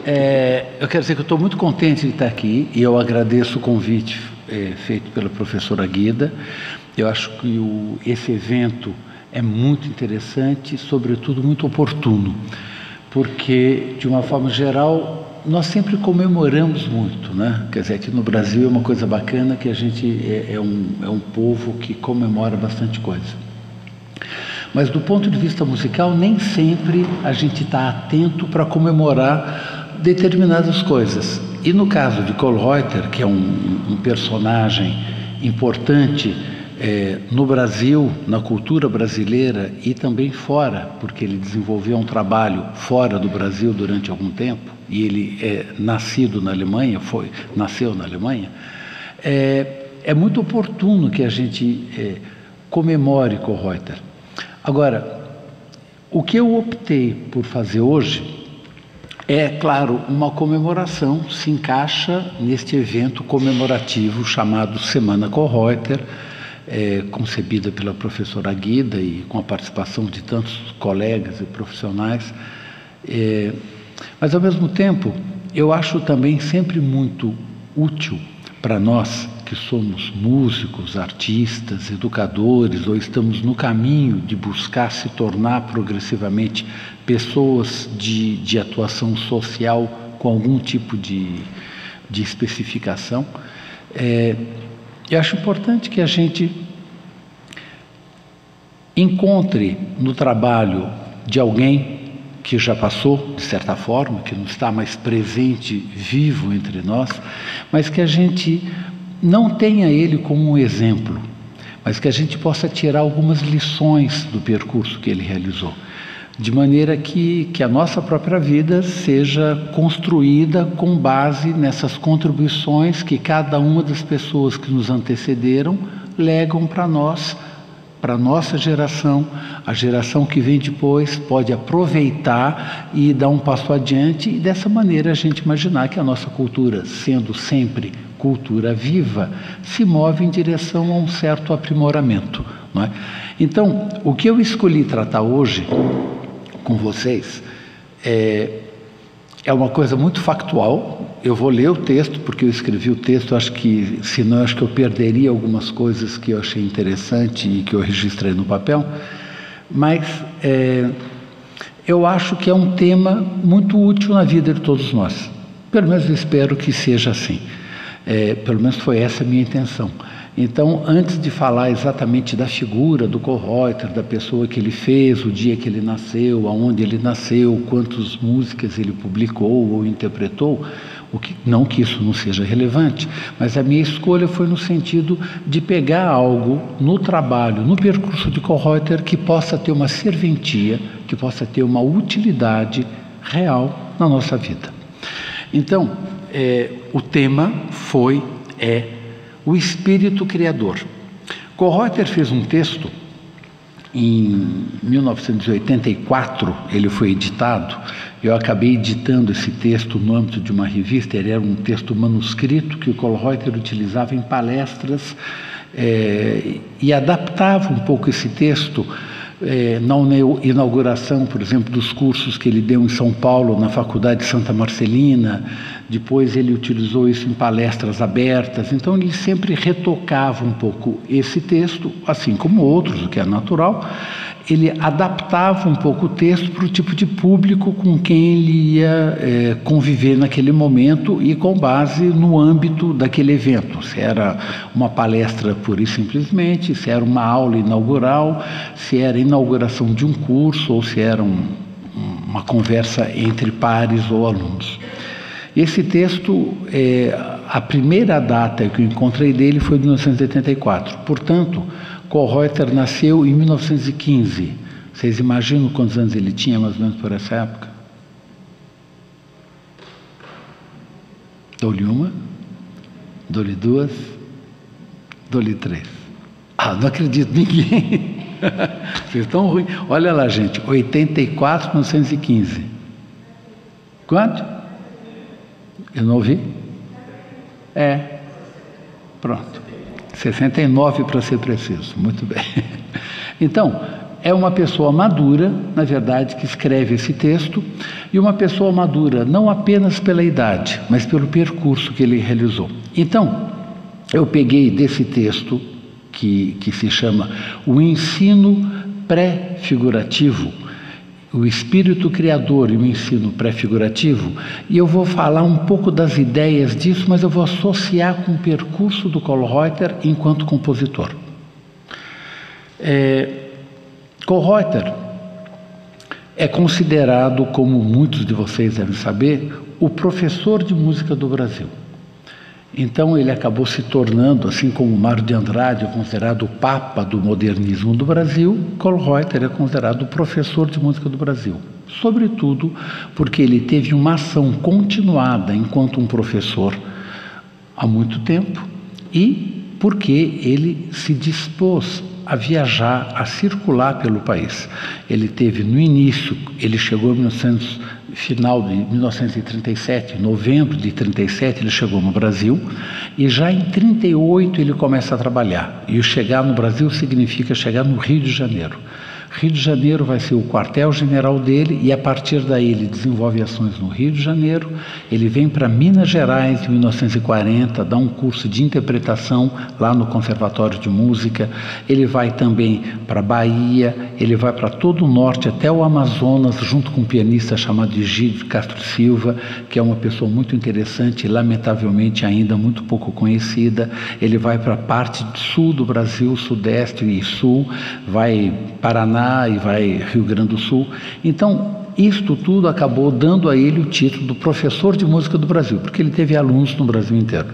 Eu quero dizer que eu estou muito contente de estar aqui e eu agradeço o convite feito pela professora Guida. Eu acho que esse evento é muito interessante e, sobretudo, muito oportuno, porque, de uma forma geral, nós sempre comemoramos muito, né? Quer dizer, aqui no Brasil é uma coisa bacana que a gente é um povo que comemora bastante coisa. Mas, do ponto de vista musical, nem sempre a gente está atento para comemorar determinadas coisas. E no caso de Kohlreuter, que é um personagem importante no Brasil, na cultura brasileira e também fora, porque ele desenvolveu um trabalho fora do Brasil durante algum tempo, e ele é nascido na Alemanha, nasceu na Alemanha, é muito oportuno que a gente comemore Kohlreuter. Agora, o que eu optei por fazer hoje é, claro, uma comemoração, se encaixa neste evento comemorativo chamado Semana Kohlreuter, concebida pela professora Guida e com a participação de tantos colegas e profissionais. Mas, ao mesmo tempo, eu acho também sempre muito útil para nós, que somos músicos, artistas, educadores, ou estamos no caminho de buscar se tornar progressivamente pessoas de atuação social com algum tipo de especificação. Eu acho importante que a gente encontre no trabalho de alguém que já passou, de certa forma, que não está mais presente, vivo entre nós, mas que a gente não tenha ele como um exemplo, mas que a gente possa tirar algumas lições do percurso que ele realizou, de maneira que a nossa própria vida seja construída com base nessas contribuições que cada uma das pessoas que nos antecederam legam para nós, para a nossa geração. A geração que vem depois pode aproveitar e dar um passo adiante, e dessa maneira a gente imaginar que a nossa cultura, sendo sempre cultura viva, se move em direção a um certo aprimoramento, não é? Então, o que eu escolhi tratar hoje com vocês é uma coisa muito factual. Eu vou ler o texto, porque eu escrevi o texto, acho que, senão acho que eu perderia algumas coisas que eu achei interessante e que eu registrei no papel, mas eu acho que é um tema muito útil na vida de todos nós. Pelo menos eu espero que seja assim. Pelo menos foi essa a minha intenção. Então, antes de falar exatamente da figura do Kohlreuter, da pessoa que ele fez, o dia que ele nasceu, aonde ele nasceu, quantas músicas ele publicou ou interpretou, não que isso não seja relevante, mas a minha escolha foi no sentido de pegar algo no trabalho, no percurso de Kohlreuter, que possa ter uma serventia, que possa ter uma utilidade real na nossa vida. Então, o tema é o espírito criador. Kohlreuter fez um texto, em 1984, ele foi editado. Eu acabei editando esse texto no âmbito de uma revista. Ele era um texto manuscrito que o Kohlreuter utilizava em palestras e adaptava um pouco esse texto na inauguração, por exemplo, dos cursos que ele deu em São Paulo, na Faculdade Santa Marcelina. Depois ele utilizou isso em palestras abertas. Então ele sempre retocava um pouco esse texto, assim como outros, o que é natural. Ele adaptava um pouco o texto para o tipo de público com quem ele ia conviver naquele momento e com base no âmbito daquele evento. Se era uma palestra pura e simplesmente, se era uma aula inaugural, se era a inauguração de um curso ou se era uma conversa entre pares ou alunos. Esse texto, a primeira data que eu encontrei dele foi de 1984. Portanto, Kohlreuter nasceu em 1915. Vocês imaginam quantos anos ele tinha, mais ou menos, por essa época? Dou-lhe uma, dou-lhe duas, dou-lhe três. Não acredito, ninguém. Vocês estão ruins. Olha lá, gente, 84, 1915. Quanto? Eu não ouvi? Pronto. 69 para ser preciso. Muito bem. Então, é uma pessoa madura, na verdade, que escreve esse texto, e uma pessoa madura não apenas pela idade, mas pelo percurso que ele realizou. Então, eu peguei desse texto que se chama O Ensino Pré-Figurativo, o espírito criador e o ensino pré-figurativo, e eu vou falar um pouco das ideias disso, mas eu vou associar com o percurso do Kölreuter enquanto compositor. Kölreuter é considerado, como muitos de vocês devem saber, o professor de música do Brasil. Então ele acabou se tornando, assim como Mário de Andrade é considerado o papa do modernismo do Brasil, Kölreuter é considerado o professor de música do Brasil. Sobretudo porque ele teve uma ação continuada enquanto um professor há muito tempo e porque ele se dispôs a viajar, a circular pelo país. Ele teve no início, ele chegou em final de 1937, novembro de 37, ele chegou no Brasil, e já em 38 ele começa a trabalhar. E o chegar no Brasil significa chegar no Rio de Janeiro. Rio de Janeiro vai ser o quartel-general dele, e a partir daí ele desenvolve ações no Rio de Janeiro. Ele vem para Minas Gerais em 1940, dá um curso de interpretação lá no Conservatório de Música. Ele vai também para Bahia, ele vai para todo o norte, até o Amazonas, junto com um pianista chamado Egídio Castro Silva, que é uma pessoa muito interessante e lamentavelmente ainda muito pouco conhecida. Ele vai para a parte sul do Brasil, sudeste e sul, vai Paraná e vai Rio Grande do Sul. Então, isto tudo acabou dando a ele o título do professor de música do Brasil, porque ele teve alunos no Brasil inteiro.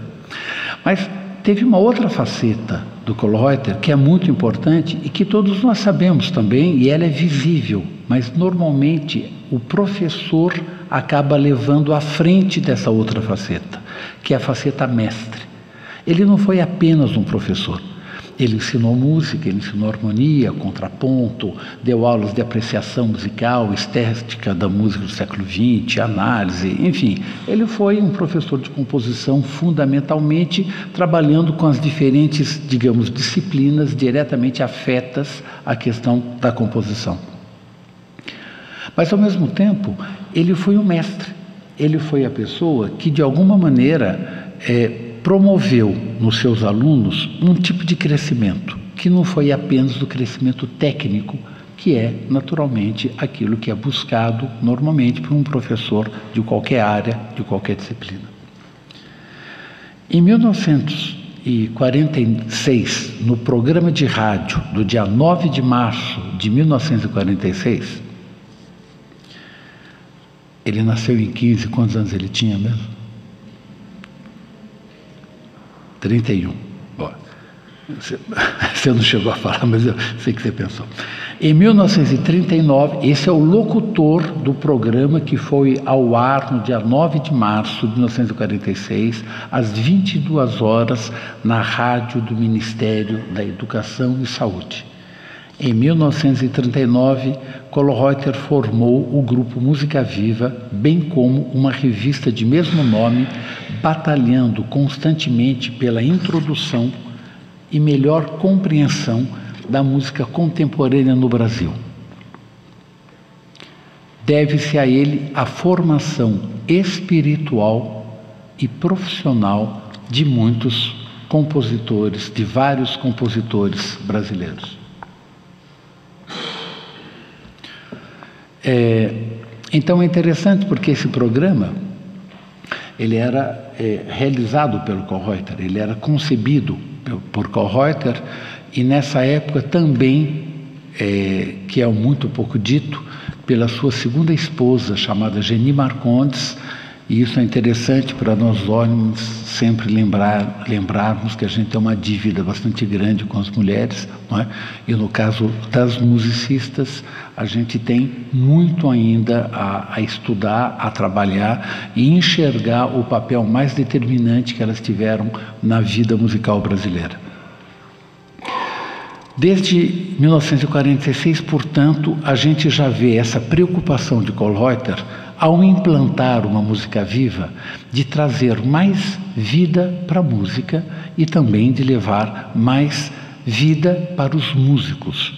Mas teve uma outra faceta do Kölreuter que é muito importante e que todos nós sabemos também, e ela é visível, mas normalmente o professor acaba levando à frente dessa outra faceta, que é a faceta mestre. Ele não foi apenas um professor. Ele ensinou música, ele ensinou harmonia, contraponto, deu aulas de apreciação musical, estética da música do século XX, análise, enfim. Ele foi um professor de composição fundamentalmente trabalhando com as diferentes, digamos, disciplinas diretamente afetas à questão da composição. Mas, ao mesmo tempo, ele foi o mestre. Ele foi a pessoa que, de alguma maneira, promoveu nos seus alunos um tipo de crescimento, que não foi apenas o crescimento técnico, que é naturalmente aquilo que é buscado normalmente por um professor de qualquer área, de qualquer disciplina. Em 1946, no programa de rádio do dia 9 de março de 1946, ele nasceu em 15, quantos anos ele tinha mesmo? 31. Bom, você não chegou a falar, mas eu sei que você pensou. Em 1939, esse é o locutor do programa que foi ao ar no dia 9 de março de 1946, às 22 horas, na rádio do Ministério da Educação e Saúde. Em 1939, Kölreuter formou o grupo Música Viva, bem como uma revista de mesmo nome, batalhando constantemente pela introdução e melhor compreensão da música contemporânea no Brasil. Deve-se a ele a formação espiritual e profissional de muitos compositores, de vários compositores brasileiros. Então é interessante porque esse programa ele era realizado pelo Kölreuter, ele era concebido por Kölreuter e nessa época também, que é muito pouco dito, pela sua segunda esposa chamada Geni Marcondes, e isso é interessante para nós homens sempre lembrarmos que a gente tem uma dívida bastante grande com as mulheres, não é? E no caso das musicistas, a gente tem muito ainda a estudar, a trabalhar e enxergar o papel mais determinante que elas tiveram na vida musical brasileira. Desde 1946, portanto, a gente já vê essa preocupação de Kölreuter ao implantar uma música viva, de trazer mais vida para a música e também de levar mais vida para os músicos.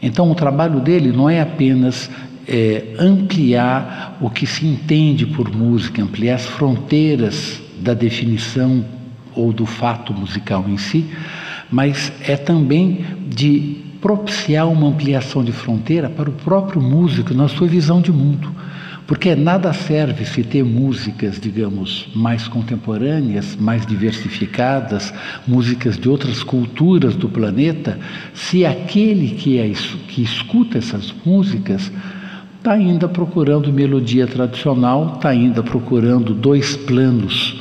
Então o trabalho dele não é apenas ampliar o que se entende por música, ampliar as fronteiras da definição ou do fato musical em si, mas é também de propiciar uma ampliação de fronteira para o próprio músico na sua visão de mundo. Porque nada serve se ter músicas, digamos, mais contemporâneas, mais diversificadas, músicas de outras culturas do planeta, se aquele que escuta essas músicas está ainda procurando melodia tradicional, está ainda procurando dois planos,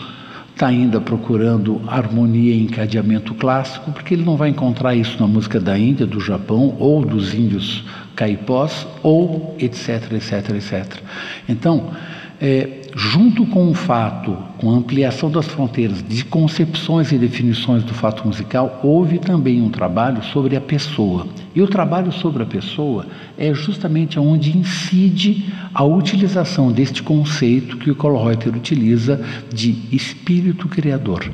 está ainda procurando harmonia e encadeamento clássico, porque ele não vai encontrar isso na música da Índia, do Japão, ou dos índios caipós, ou etc, etc, etc. Então, junto com o fato, com a ampliação das fronteiras de concepções e definições do fato musical, houve também um trabalho sobre a pessoa. E o trabalho sobre a pessoa é justamente onde incide a utilização deste conceito que o Kölreuter utiliza de espírito criador.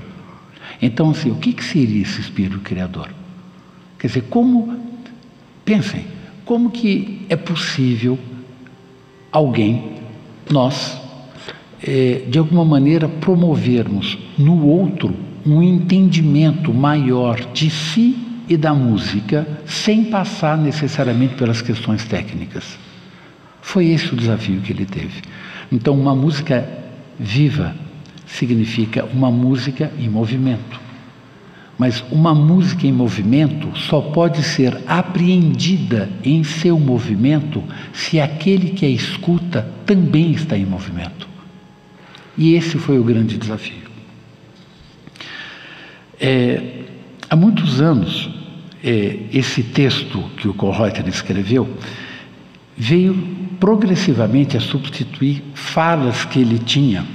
Então, assim, o que seria esse espírito criador? Quer dizer, pensem, como que é possível alguém, nós, de alguma maneira promovermos no outro um entendimento maior de si e da música, sem passar necessariamente pelas questões técnicas? Foi esse o desafio que ele teve. Então, uma música viva significa uma música em movimento. Mas uma música em movimento só pode ser apreendida em seu movimento se aquele que a escuta também está em movimento. E esse foi o grande desafio. Há muitos anos, esse texto que o Kölreuter escreveu veio progressivamente a substituir falas que ele tinha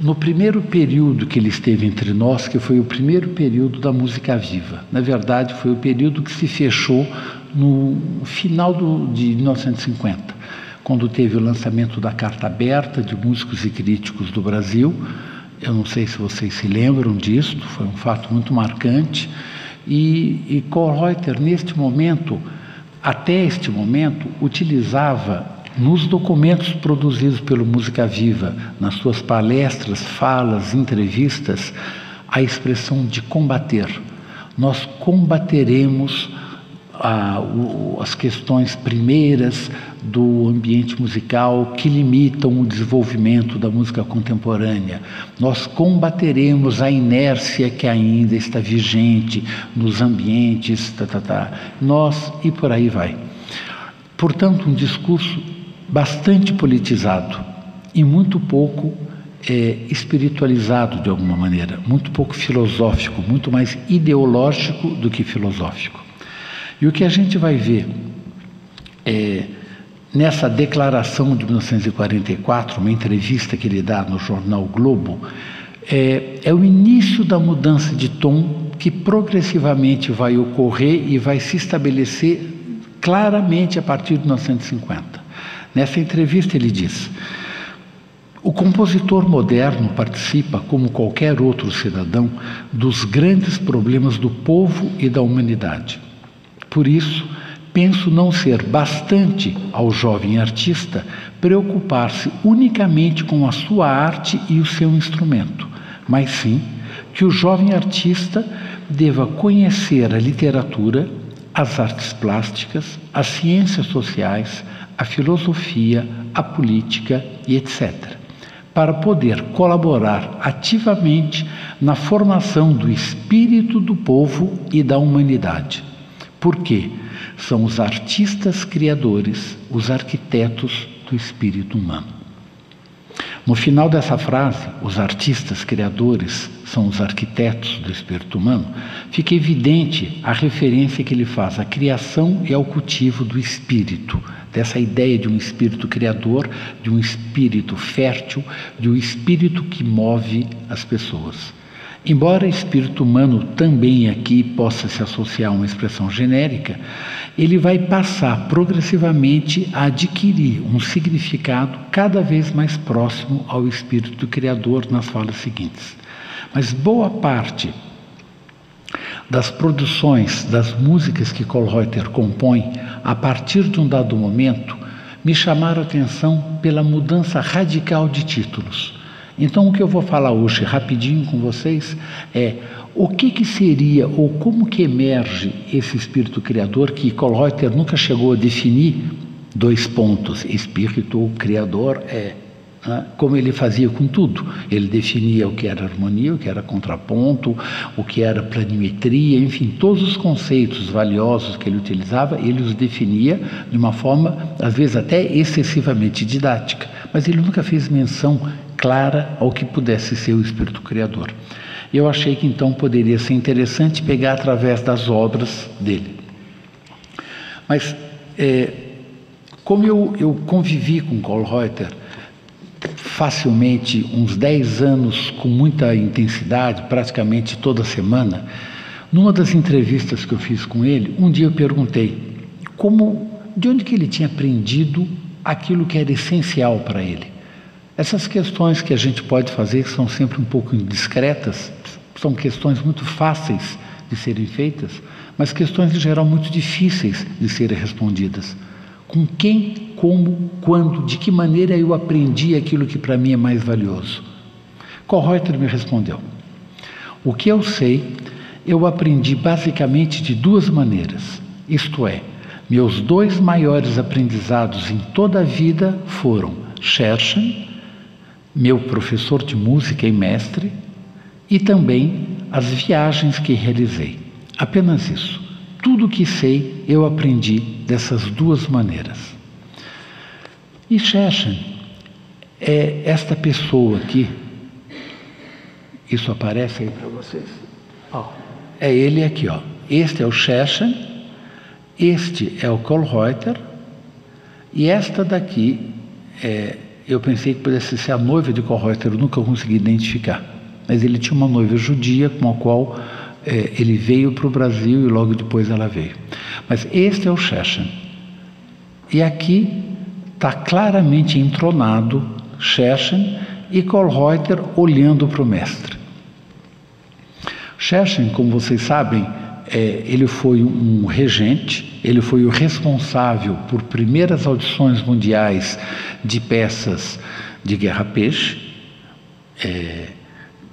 no primeiro período que ele esteve entre nós, que foi o primeiro período da música viva. Na verdade, foi o período que se fechou no final de 1950, quando teve o lançamento da Carta Aberta de Músicos e Críticos do Brasil. Eu não sei se vocês se lembram disso, foi um fato muito marcante. E Kölreuter, neste momento, até este momento, utilizava nos documentos produzidos pelo Música Viva, nas suas palestras, falas, entrevistas, a expressão de combater. Nós combateremos as questões primeiras do ambiente musical que limitam o desenvolvimento da música contemporânea. Nós combateremos a inércia que ainda está vigente nos ambientes, nós, e por aí vai. Portanto, um discurso bastante politizado e muito pouco espiritualizado de alguma maneira, muito pouco filosófico, muito mais ideológico do que filosófico. E o que a gente vai ver nessa declaração de 1944, uma entrevista que ele dá no jornal Globo, é o início da mudança de tom que progressivamente vai ocorrer e vai se estabelecer claramente a partir de 1950. Nessa entrevista ele diz: o compositor moderno participa, como qualquer outro cidadão, dos grandes problemas do povo e da humanidade. Por isso, penso não ser bastante ao jovem artista preocupar-se unicamente com a sua arte e o seu instrumento, mas sim que o jovem artista deva conhecer a literatura, as artes plásticas, as ciências sociais, a filosofia, a política e etc., para poder colaborar ativamente na formação do espírito do povo e da humanidade. Porque são os artistas criadores, os arquitetos do espírito humano. No final dessa frase, os artistas criadores são os arquitetos do espírito humano, fica evidente a referência que ele faz à criação e ao cultivo do espírito, dessa ideia de um espírito criador, de um espírito fértil, de um espírito que move as pessoas. Embora espírito humano também aqui possa se associar a uma expressão genérica, ele vai passar progressivamente a adquirir um significado cada vez mais próximo ao espírito criador nas falas seguintes. Mas boa parte das produções, das músicas que Kölreuter compõe, a partir de um dado momento, me chamaram a atenção pela mudança radical de títulos. Então, o que eu vou falar hoje, rapidinho com vocês, é o que seria, ou como que emerge esse espírito criador que Kölreuter nunca chegou a definir, dois pontos, espírito criador como ele fazia com tudo. Ele definia o que era harmonia, o que era contraponto, o que era planimetria, enfim, todos os conceitos valiosos que ele utilizava, ele os definia de uma forma, às vezes até excessivamente didática, mas ele nunca fez menção clara ao que pudesse ser o espírito criador. Eu achei que então poderia ser interessante pegar através das obras dele. Mas, como eu convivi com Kölreuter facilmente uns 10 anos com muita intensidade, praticamente toda semana, numa das entrevistas que eu fiz com ele, um dia eu perguntei de onde que ele tinha aprendido aquilo que era essencial para ele. Essas questões que a gente pode fazer, que são sempre um pouco indiscretas, são questões muito fáceis de serem feitas, mas questões em geral muito difíceis de serem respondidas. Com quem, como, quando, de que maneira eu aprendi aquilo que para mim é mais valioso? Kölreuter me respondeu: o que eu sei, eu aprendi basicamente de duas maneiras, isto é, meus dois maiores aprendizados em toda a vida foram Scherchen, meu professor de música e mestre, e também as viagens que realizei. Apenas isso. Tudo o que sei, eu aprendi dessas duas maneiras. E Scherchen é esta pessoa aqui. Isso aparece aí para vocês? É ele aqui, ó. Este é o Scherchen, este é o Kölreuter, e esta daqui, eu pensei que pudesse ser a noiva de Kölreuter, eu nunca consegui identificar. Mas ele tinha uma noiva judia com a qual ele veio para o Brasil e logo depois ela veio. Mas este é o Scherchen. E aqui está claramente entronado Scherchen e Kölreuter olhando para o mestre. Scherchen, como vocês sabem, ele foi um regente, ele foi o responsável por primeiras audições mundiais de peças de Guerra Peixe,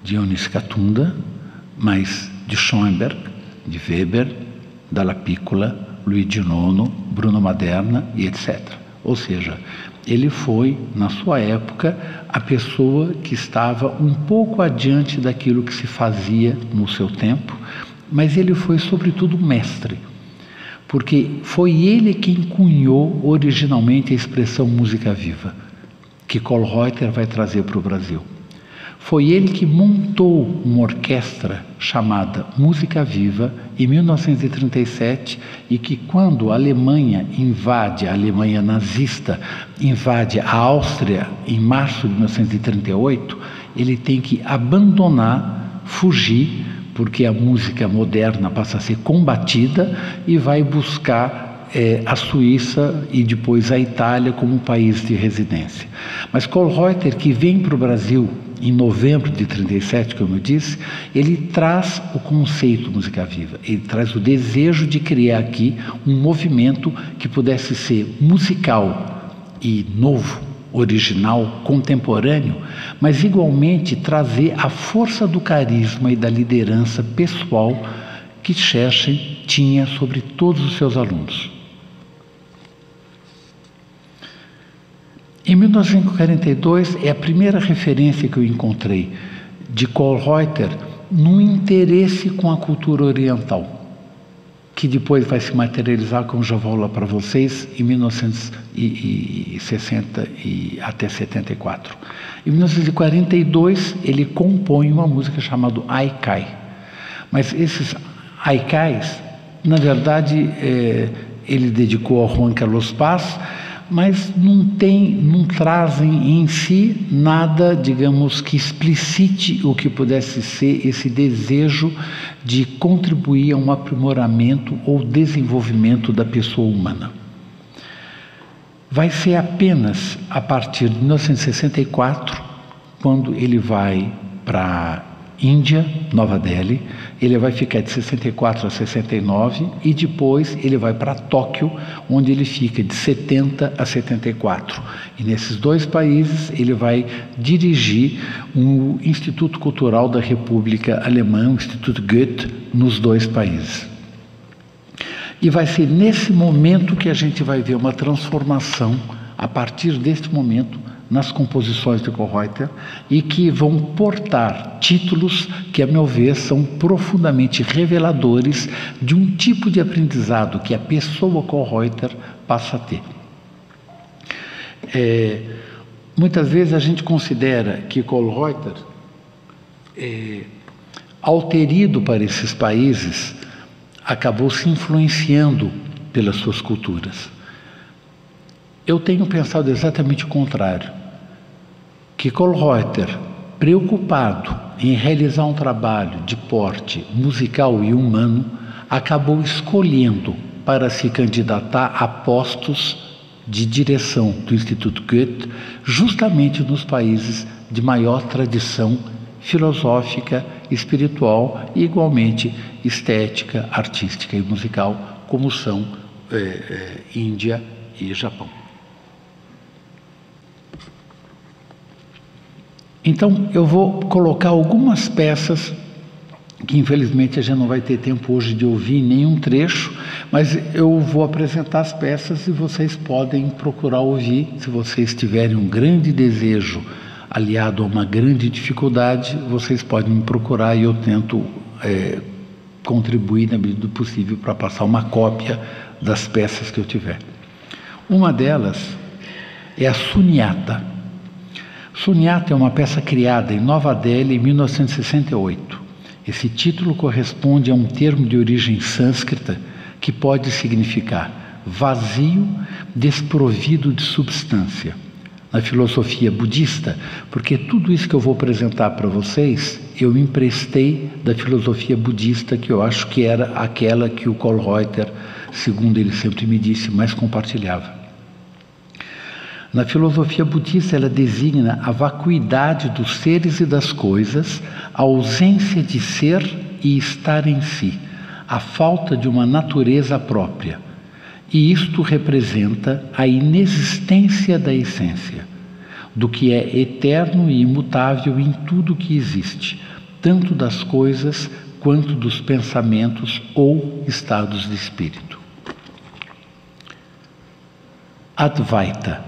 Dionis Catunda, mas de Schoenberg, de Weber, Dalla Piccola, Luigi Nono, Bruno Maderna e etc. Ou seja, ele foi, na sua época, a pessoa que estava um pouco adiante daquilo que se fazia no seu tempo, mas ele foi, sobretudo, mestre, porque foi ele quem cunhou originalmente a expressão música viva, que Kölreuter vai trazer para o Brasil. Foi ele que montou uma orquestra chamada Música Viva em 1937 e que, quando a Alemanha invade, a Alemanha nazista invade a Áustria em março de 1938, ele tem que abandonar, fugir, porque a música moderna passa a ser combatida e vai buscar a Suíça e depois a Itália como país de residência. Mas Kölreuter, que vem para o Brasil em novembro de 1937, como eu disse, ele traz o conceito música viva, ele traz o desejo de criar aqui um movimento que pudesse ser musical e novo, original, contemporâneo, mas igualmente trazer a força do carisma e da liderança pessoal que Scherchen tinha sobre todos os seus alunos. Em 1942 é a primeira referência que eu encontrei de Kölreuter num interesse com a cultura oriental, que depois vai se materializar, como já vou lá para vocês, em 1960 e até 74. Em 1942 ele compõe uma música chamada Haikai. Mas esses haikais, na verdade, ele dedicou ao Juan Carlos Paz, mas não trazem em si nada, digamos, que explicite o que pudesse ser esse desejo de contribuir a um aprimoramento ou desenvolvimento da pessoa humana. Vai ser apenas a partir de 1964, quando ele vai para Índia, Nova Delhi. Ele vai ficar de 64 a 69 e depois ele vai para Tóquio, onde ele fica de 70 a 74. E nesses dois países ele vai dirigir o Instituto Cultural da República Alemã, o Instituto Goethe, nos dois países. E vai ser nesse momento que a gente vai ver uma transformação, a partir deste momento, nas composições de Kölreuter, e que vão portar títulos que, a meu ver, são profundamente reveladores de um tipo de aprendizado que a pessoa Kölreuter passa a ter. Muitas vezes a gente considera que Kölreuter, ao ter ido para esses países, acabou se influenciando pelas suas culturas. Eu tenho pensado exatamente o contrário, que Kölreuter, preocupado em realizar um trabalho de porte musical e humano, acabou escolhendo para se candidatar a postos de direção do Instituto Goethe, justamente nos países de maior tradição filosófica, espiritual e igualmente estética, artística e musical, como são Índia e Japão. Então, eu vou colocar algumas peças que, infelizmente, a gente não vai ter tempo hoje de ouvir nenhum trecho, mas eu vou apresentar as peças e vocês podem procurar ouvir. Se vocês tiverem um grande desejo aliado a uma grande dificuldade, vocês podem me procurar e eu tento contribuir na medida do possível para passar uma cópia das peças que eu tiver. Uma delas é a Sunyata. Sunyata é uma peça criada em Nova Delhi em 1968. Esse título corresponde a um termo de origem sânscrita que pode significar vazio, desprovido de substância. Na filosofia budista, porque tudo isso que eu vou apresentar para vocês, eu me emprestei da filosofia budista, que eu acho que era aquela que o Kölreuter, segundo ele sempre me disse, mais compartilhava. Na filosofia budista, ela designa a vacuidade dos seres e das coisas, a ausência de ser e estar em si, a falta de uma natureza própria. E isto representa a inexistência da essência, do que é eterno e imutável em tudo que existe, tanto das coisas quanto dos pensamentos ou estados de espírito. Advaita,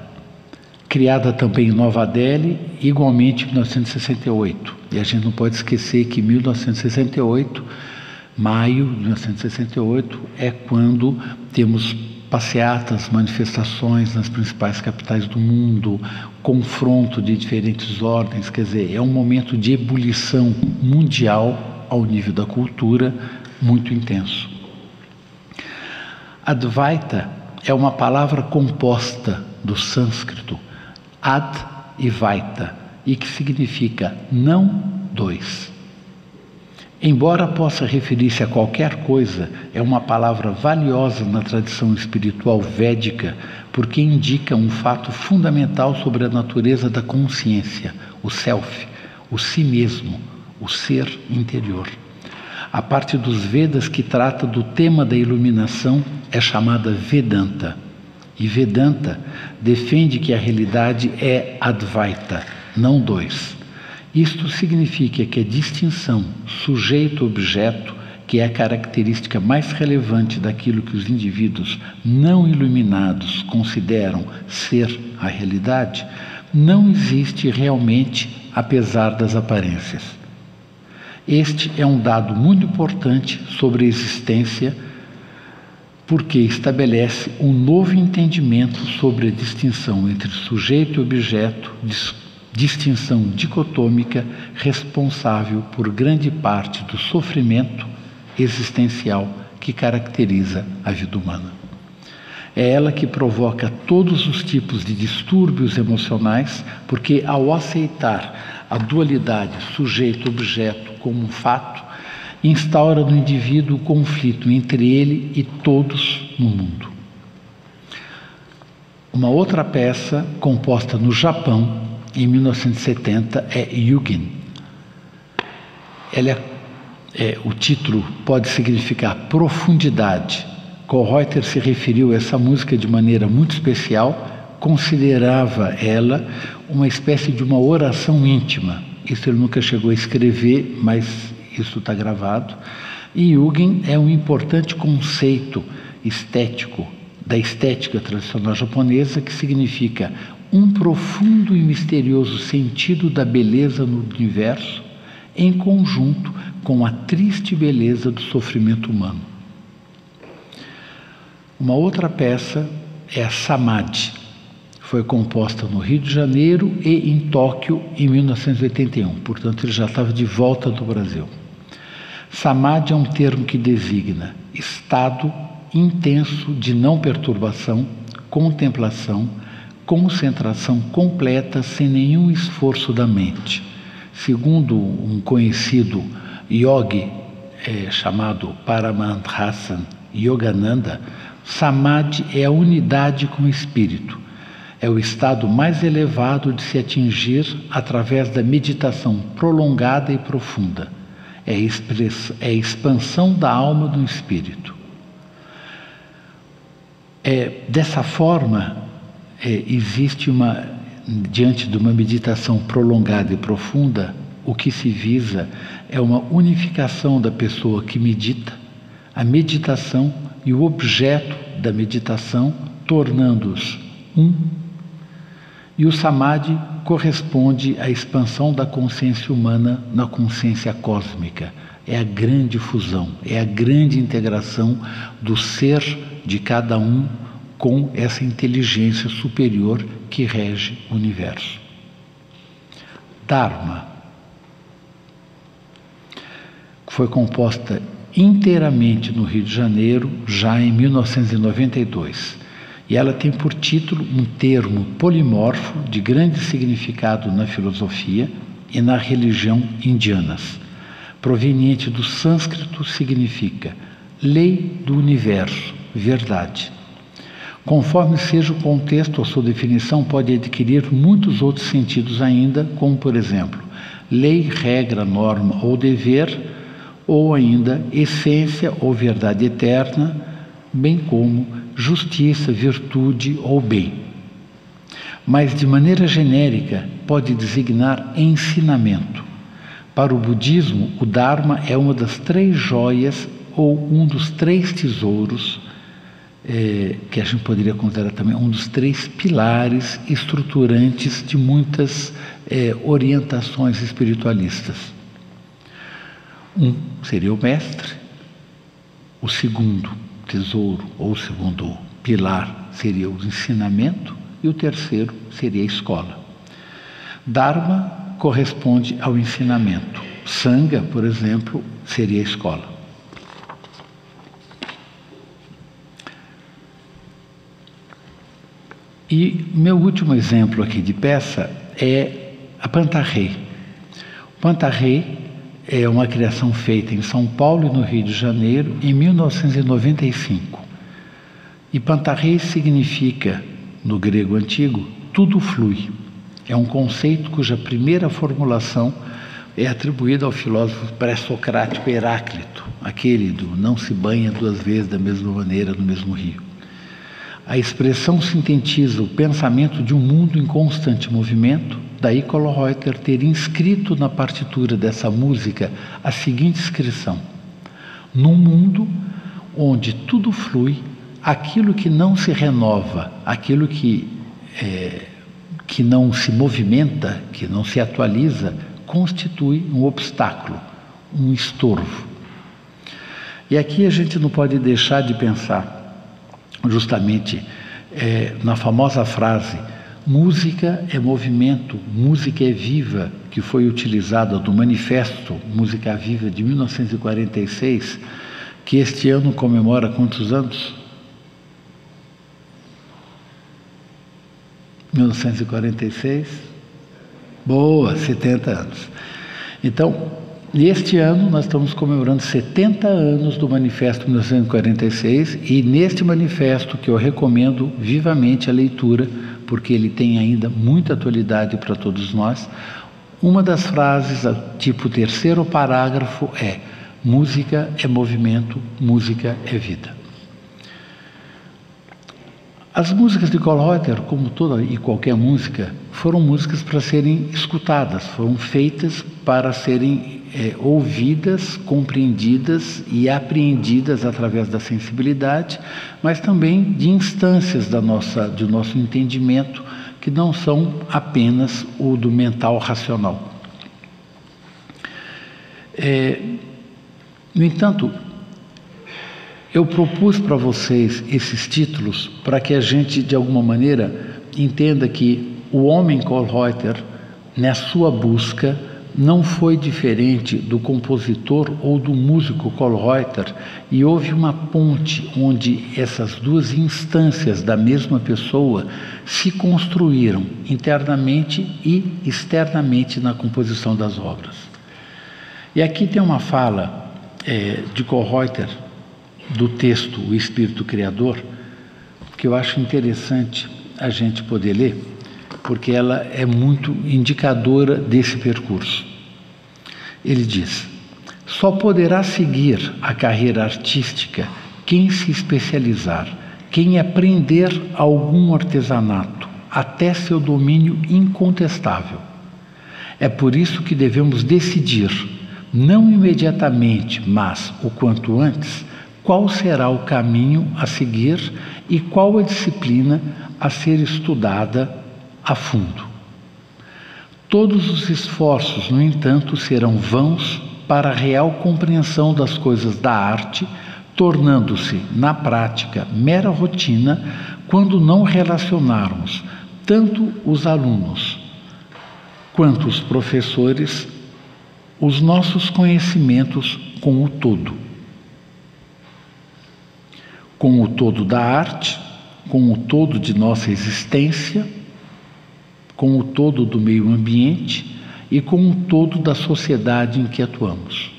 criada também em Nova Delhi, igualmente em 1968. E a gente não pode esquecer que 1968, maio de 1968, é quando temos passeatas, manifestações nas principais capitais do mundo, confronto de diferentes ordens, quer dizer, é um momento de ebulição mundial ao nível da cultura muito intenso. Advaita é uma palavra composta do sânscrito ad e vaita, e que significa não dois. Embora possa referir-se a qualquer coisa, é uma palavra valiosa na tradição espiritual védica, porque indica um fato fundamental sobre a natureza da consciência, o self, o si mesmo, o ser interior. A parte dos Vedas que trata do tema da iluminação é chamada Vedanta. E Vedanta defende que a realidade é Advaita, não dois. Isto significa que a distinção sujeito-objeto, que é a característica mais relevante daquilo que os indivíduos não iluminados consideram ser a realidade, não existe realmente, apesar das aparências. Este é um dado muito importante sobre a existência, porque estabelece um novo entendimento sobre a distinção entre sujeito e objeto, distinção dicotômica responsável por grande parte do sofrimento existencial que caracteriza a vida humana. É ela que provoca todos os tipos de distúrbios emocionais, porque ao aceitar a dualidade sujeito-objeto como um fato, instaura no indivíduo o conflito entre ele e todos no mundo. Uma outra peça, composta no Japão, em 1970, é Yugen. o título pode significar profundidade. Kallreuter se referiu a essa música de maneira muito especial, considerava ela uma espécie de uma oração íntima. Isso ele nunca chegou a escrever, mas isso está gravado. E Yugen é um importante conceito estético, da estética tradicional japonesa, que significa um profundo e misterioso sentido da beleza no universo, em conjunto com a triste beleza do sofrimento humano. Uma outra peça é a Samadhi. Foi composta no Rio de Janeiro e em Tóquio em 1981, portanto ele já estava de volta do Brasil. Samadhi é um termo que designa estado intenso de não perturbação, contemplação, concentração completa sem nenhum esforço da mente. Segundo um conhecido yogi chamado Paramahansa Yogananda, Samadhi é a unidade com o espírito. É o estado mais elevado de se atingir através da meditação prolongada e profunda. É a expansão da alma do espírito. Dessa forma, existe diante de uma meditação prolongada e profunda, o que se visa é uma unificação da pessoa que medita, a meditação e o objeto da meditação, tornando-os um. E o Samadhi corresponde à expansão da consciência humana na consciência cósmica. É a grande fusão, é a grande integração do ser de cada um com essa inteligência superior que rege o universo. Dharma foi composta inteiramente no Rio de Janeiro, já em 1992. E ela tem por título um termo polimorfo de grande significado na filosofia e na religião indianas. Proveniente do sânscrito, significa lei do universo, verdade. Conforme seja o contexto, a sua definição pode adquirir muitos outros sentidos ainda, como, por exemplo, lei, regra, norma ou dever, ou ainda essência ou verdade eterna, bem como justiça, virtude ou bem. Mas, de maneira genérica, pode designar ensinamento. Para o budismo, o Dharma é uma das 3 joias ou um dos 3 tesouros, que a gente poderia considerar também um dos 3 pilares estruturantes de muitas orientações espiritualistas. Um seria o mestre, o segundo tesouro ou o segundo pilar seria o ensinamento e o terceiro seria a escola. Dharma corresponde ao ensinamento. Sangha, por exemplo, seria a escola. E meu último exemplo aqui de peça é a Pantarrei. O Pantarrei é uma criação feita em São Paulo e no Rio de Janeiro em 1995. E Pantarrei significa, no grego antigo, tudo flui. É um conceito cuja primeira formulação é atribuída ao filósofo pré-socrático Heráclito, aquele do não se banha 2 vezes da mesma maneira no mesmo rio. A expressão sintetiza o pensamento de um mundo em constante movimento, daí Kallreuter ter inscrito na partitura dessa música a seguinte inscrição: num mundo onde tudo flui, aquilo que não se renova, aquilo que não se movimenta, que não se atualiza, constitui um obstáculo, um estorvo. E aqui a gente não pode deixar de pensar justamente na famosa frase música é movimento, música é viva, que foi utilizada no Manifesto Música Viva de 1946, que este ano comemora quantos anos? 1946? Boa, 70 anos. Então, neste ano nós estamos comemorando 70 anos do Manifesto 1946 e neste manifesto que eu recomendo vivamente a leitura, porque ele tem ainda muita atualidade para todos nós, Uma das frases, tipo terceiro parágrafo, é: música é movimento, música é vida. As músicas de Kölreuter, como toda e qualquer música, foram músicas para serem escutadas, foram feitas para serem ouvidas, compreendidas e apreendidas através da sensibilidade, mas também de instâncias do nosso entendimento, que não são apenas o do mental racional. No entanto, eu propus para vocês esses títulos para que a gente, de alguma maneira, entenda que o homem Kölreuter, na sua busca, não foi diferente do compositor ou do músico Kölreuter, e houve uma ponte onde essas duas instâncias da mesma pessoa se construíram internamente e externamente na composição das obras. E aqui tem uma fala de Kölreuter, do texto O Espírito Criador, que eu acho interessante a gente poder ler, porque ela é muito indicadora desse percurso. Ele diz: só poderá seguir a carreira artística quem se especializar, quem aprender algum artesanato, até seu domínio incontestável. É por isso que devemos decidir, não imediatamente, mas o quanto antes, qual será o caminho a seguir e qual a disciplina a ser estudada a fundo. Todos os esforços, no entanto, serão vãos para a real compreensão das coisas da arte, tornando-se, na prática, mera rotina quando não relacionarmos tanto os alunos quanto os professores os nossos conhecimentos com o todo. Com o todo da arte, com o todo de nossa existência, com o todo do meio ambiente e com o todo da sociedade em que atuamos.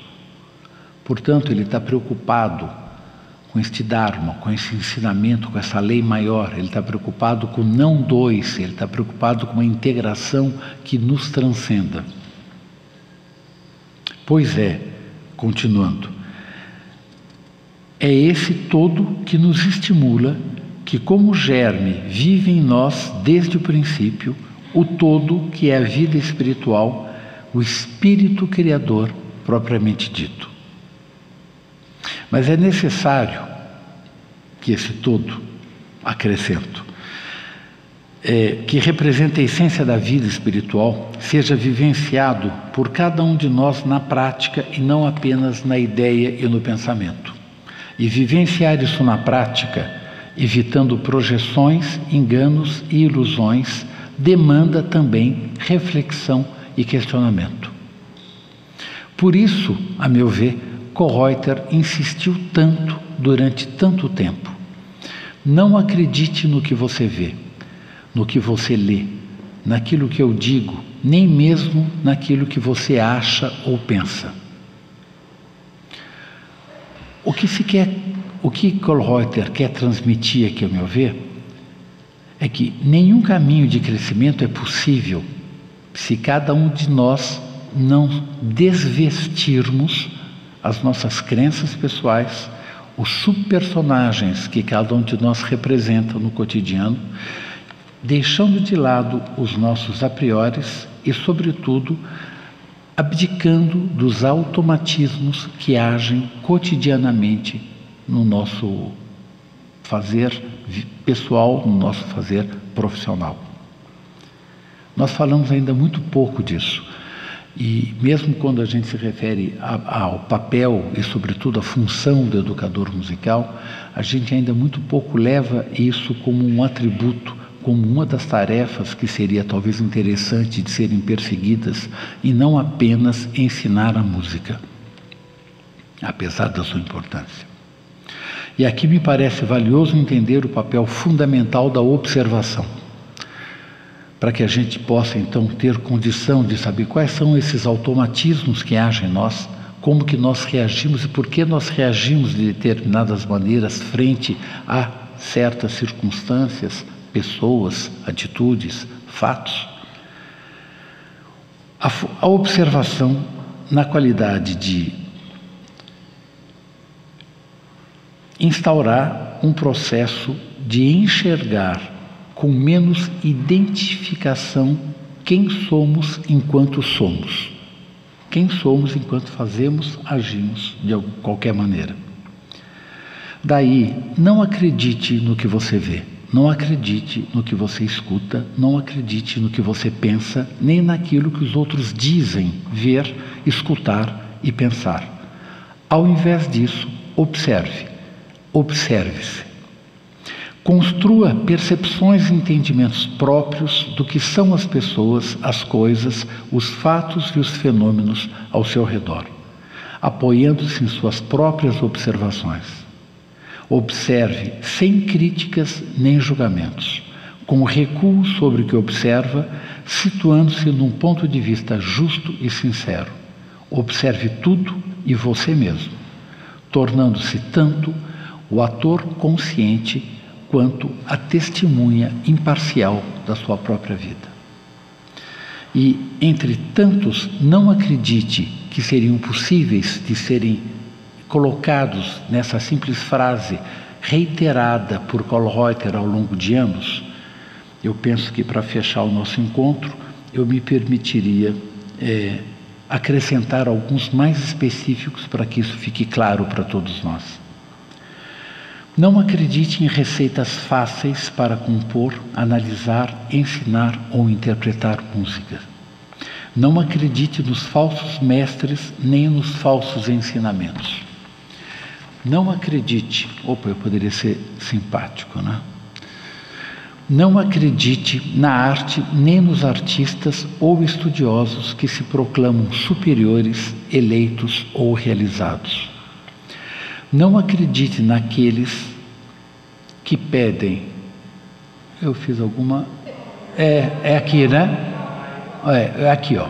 Portanto, ele está preocupado com este Dharma, com esse ensinamento, com essa lei maior. Ele está preocupado com não dois, ele está preocupado com uma integração que nos transcenda. Pois é, continuando, é esse todo que nos estimula, que como germe vive em nós desde o princípio, o todo que é a vida espiritual, o Espírito Criador propriamente dito. Mas é necessário que esse todo, acrescento, que representa a essência da vida espiritual, seja vivenciado por cada um de nós na prática e não apenas na ideia e no pensamento. E vivenciar isso na prática, evitando projeções, enganos e ilusões, demanda também reflexão e questionamento. Por isso, a meu ver, Kölreuter insistiu tanto durante tanto tempo. Não acredite no que você vê, no que você lê, naquilo que eu digo, nem mesmo naquilo que você acha ou pensa. O que Kölreuter quer transmitir aqui, ao meu ver, é que nenhum caminho de crescimento é possível se cada um de nós não desvestirmos as nossas crenças pessoais, os subpersonagens que cada um de nós representa no cotidiano, deixando de lado os nossos a priores e, sobretudo, abdicando dos automatismos que agem cotidianamente no nosso fazer pessoal, no nosso fazer profissional. Nós falamos ainda muito pouco disso. E mesmo quando a gente se refere ao papel e, sobretudo, à função do educador musical, a gente ainda muito pouco leva isso como um atributo, como uma das tarefas que seria talvez interessante de serem perseguidas, e não apenas ensinar a música, apesar da sua importância. E aqui me parece valioso entender o papel fundamental da observação, para que a gente possa então ter condição de saber quais são esses automatismos que agem em nós, como que nós reagimos e por que nós reagimos de determinadas maneiras frente a certas circunstâncias, pessoas, atitudes, fatos. A observação na qualidade de instaurar um processo de enxergar com menos identificação quem somos enquanto somos. Quem somos enquanto fazemos, agimos de qualquer maneira. Daí, não acredite no que você vê, não acredite no que você escuta, não acredite no que você pensa, nem naquilo que os outros dizem ver, escutar e pensar. Ao invés disso, observe-se. Construa percepções e entendimentos próprios do que são as pessoas, as coisas, os fatos e os fenômenos ao seu redor, apoiando-se em suas próprias observações. Observe sem críticas nem julgamentos, com recuo sobre o que observa, situando-se num ponto de vista justo e sincero. Observe tudo e você mesmo, tornando-se tanto o ator consciente quanto a testemunha imparcial da sua própria vida. E, entre tantos, não acredite que seriam possíveis de serem colocados nessa simples frase reiterada por Kölreuter ao longo de anos. Eu penso que, para fechar o nosso encontro, eu me permitiria acrescentar alguns mais específicos para que isso fique claro para todos nós. Não acredite em receitas fáceis para compor, analisar, ensinar ou interpretar música. Não acredite nos falsos mestres nem nos falsos ensinamentos. Não acredite... eu poderia ser simpático, né? Não acredite na arte nem nos artistas ou estudiosos que se proclamam superiores, eleitos ou realizados. Não acredite naqueles que pedem... Eu fiz alguma... É aqui, né? É aqui, ó.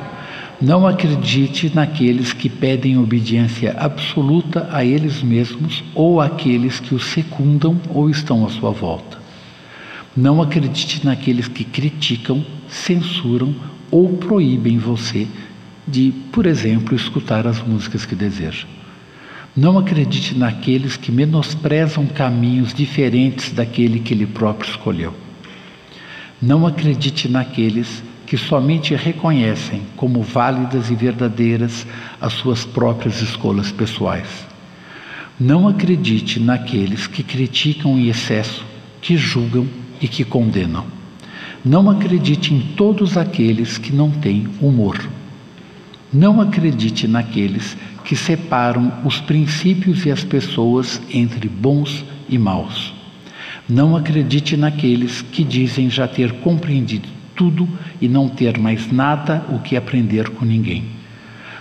Não acredite naqueles que pedem obediência absoluta a eles mesmos ou àqueles que os secundam ou estão à sua volta. Não acredite naqueles que criticam, censuram ou proíbem você de, por exemplo, escutar as músicas que deseja. Não acredite naqueles que menosprezam caminhos diferentes daquele que ele próprio escolheu. Não acredite naqueles que somente reconhecem como válidas e verdadeiras as suas próprias escolhas pessoais. Não acredite naqueles que criticam em excesso, que julgam e que condenam. Não acredite em todos aqueles que não têm humor. Não acredite naqueles que separam os princípios e as pessoas entre bons e maus. Não acredite naqueles que dizem já ter compreendido tudo e não ter mais nada o que aprender com ninguém.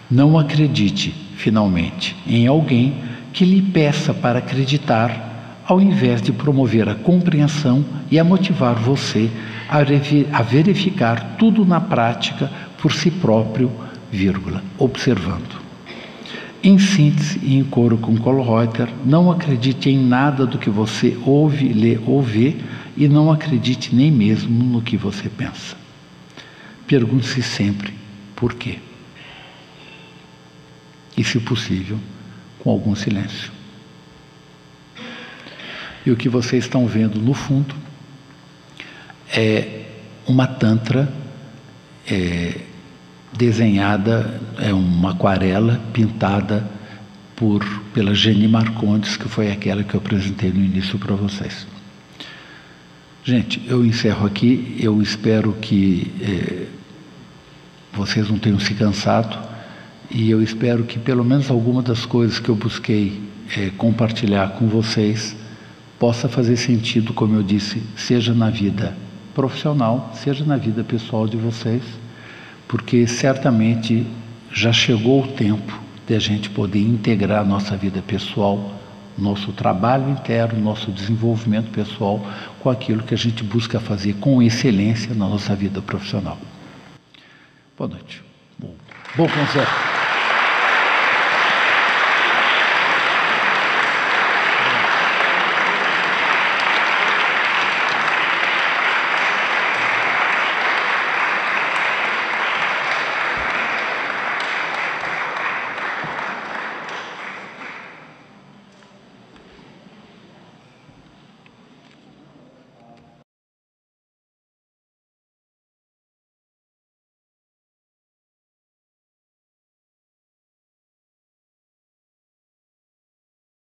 Não acredite, finalmente, em alguém que lhe peça para acreditar, ao invés de promover a compreensão e a motivar você a verificar tudo na prática por si próprio, observando. Em síntese e em coro com Kölreuter, não acredite em nada do que você ouve, lê ou vê e não acredite nem mesmo no que você pensa. Pergunte-se sempre por quê. E, se possível, com algum silêncio. E o que vocês estão vendo no fundo é uma tantra desenhada, é uma aquarela pintada pela Jenny Marcondes, que foi aquela que eu apresentei no início para vocês. Gente, eu encerro aqui. Eu espero que vocês não tenham se cansado e eu espero que pelo menos alguma das coisas que eu busquei compartilhar com vocês possa fazer sentido, como eu disse, seja na vida profissional, seja na vida pessoal de vocês, porque certamente já chegou o tempo de a gente poder integrar a nossa vida pessoal, nosso trabalho interno, nosso desenvolvimento pessoal com aquilo que a gente busca fazer com excelência na nossa vida profissional. Boa noite. Bom concerto.